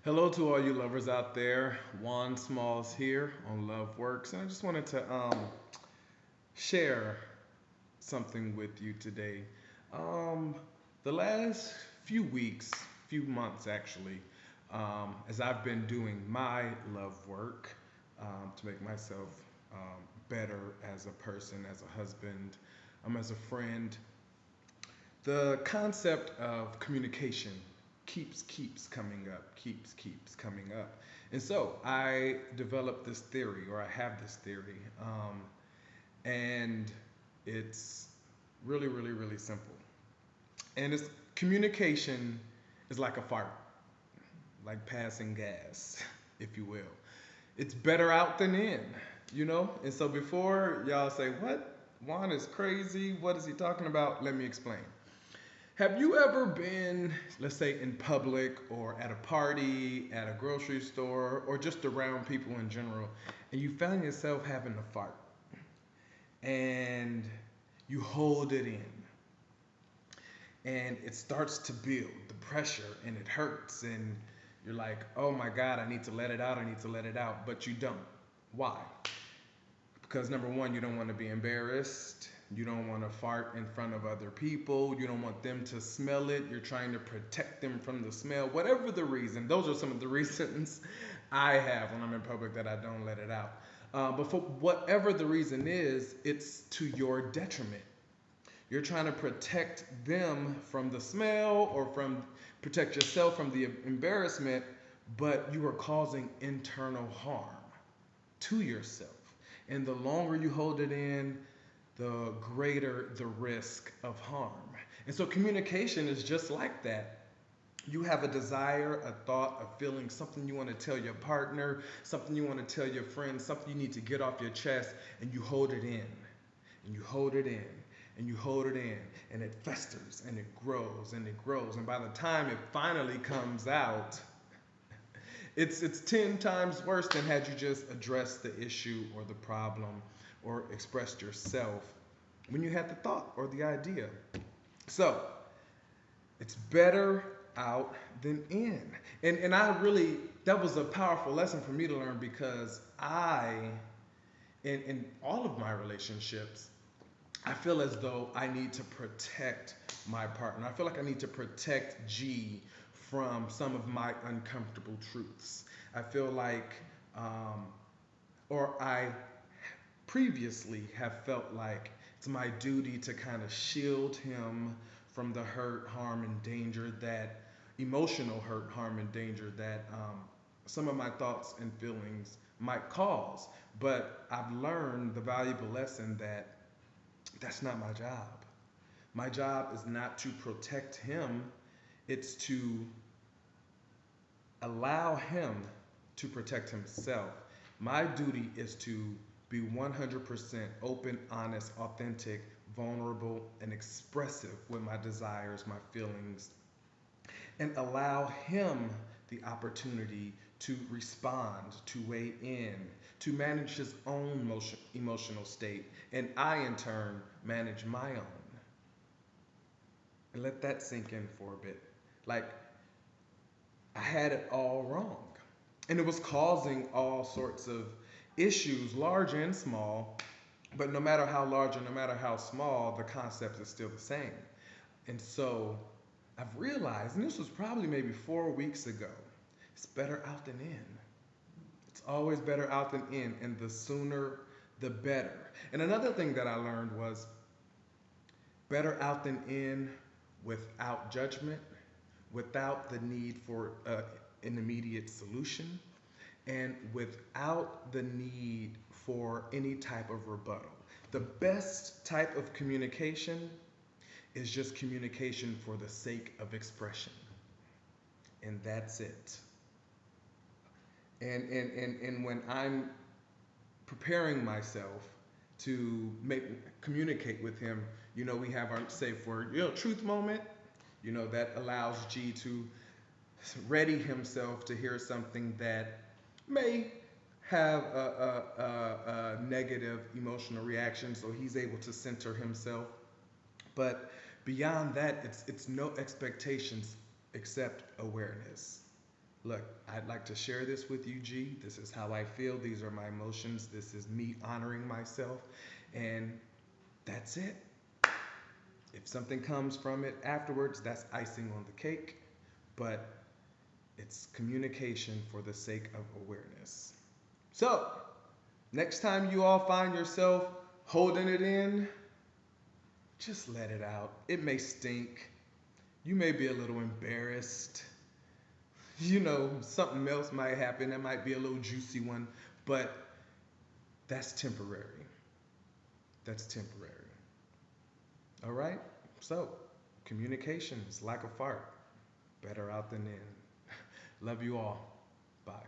Hello to all you lovers out there. Juan Smalls here on Love Works, and I just wanted to share something with you today. Um, the last few weeks, few months actually, as I've been doing my love work to make myself better as a person, as a husband, as a friend, the concept of communication keeps coming up, keeps coming up. And so I developed this theory, or I have this theory, and it's really simple. And it's communication is like a fart, like passing gas, if you will. It's better out than in, you know? And so before y'all say, what? Juan is crazy. What is he talking about? Let me explain. Have you ever been, let's say, in public or at a party, at a grocery store, or just around people in general, and you found yourself having a fart and you hold it in and it starts to build the pressure and it hurts and you're like, oh my God, I need to let it out, I need to let it out, but you don't. Why? Because number one, you don't want to be embarrassed. You don't want to fart in front of other people. You don't want them to smell it. You're trying to protect them from the smell. Whatever the reason, those are some of the reasons I have when I'm in public that I don't let it out. But for whatever the reason is, it's to your detriment. You're trying to protect them from the smell or from protect yourself from the embarrassment, but you are causing internal harm to yourself. And the longer you hold it in, the greater the risk of harm. And so communication is just like that. You have a desire, a thought, a feeling, something you want to tell your partner, something you want to tell your friends, something you need to get off your chest, and you hold it in. And you hold it in. And you hold it in. And it festers and it grows and it grows. And by the time it finally comes out, it's 10 times worse than had you just addressed the issue or the problem or expressed yourself when you had the thought or the idea. So it's better out than in. And I really, that was a powerful lesson for me to learn because in all of my relationships, I feel as though I need to protect my partner. I feel like I need to protect G from some of my uncomfortable truths. I feel like, um, or I previously have felt like it's my duty to kind of shield him from the hurt, harm, and danger that emotional hurt, harm, and danger that some of my thoughts and feelings might cause. But I've learned the valuable lesson that that's not my job. My job is not to protect him, it's to allow him to protect himself. My duty is to be 100% open, honest, authentic, vulnerable, and expressive with my desires, my feelings, and allow him the opportunity to respond, to weigh in, to manage his own emotional state, and I, in turn, manage my own. And let that sink in for a bit. Like, I had it all wrong. And it was causing all sorts of issues, large and small. But no matter how large or no matter how small, the concept is still the same. And so I've realized, and this was probably maybe 4 weeks ago, it's better out than in. It's always better out than in. And the sooner, the better. And another thing that I learned was better out than in without judgment, without the need for an immediate solution, and without the need for any type of rebuttal. The best type of communication is just communication for the sake of expression. And that's it. And when I'm preparing myself to communicate with him, we have our safe word, truth moment, that allows G to ready himself to hear something that may have a negative emotional reaction, so he's able to center himself. But beyond that, it's no expectations except awareness. Look, I'd like to share this with you, G. This is how I feel. These are my emotions. This is me honoring myself. And that's it. If something comes from it afterwards, that's icing on the cake. But it's communication for the sake of awareness. So, next time you all find yourself holding it in, just let it out. It may stink. You may be a little embarrassed. Something else might happen. That might be a little juicy one, but that's temporary. That's temporary. All right? So, communication is like a fart. Better out than in. Love you all. Bye.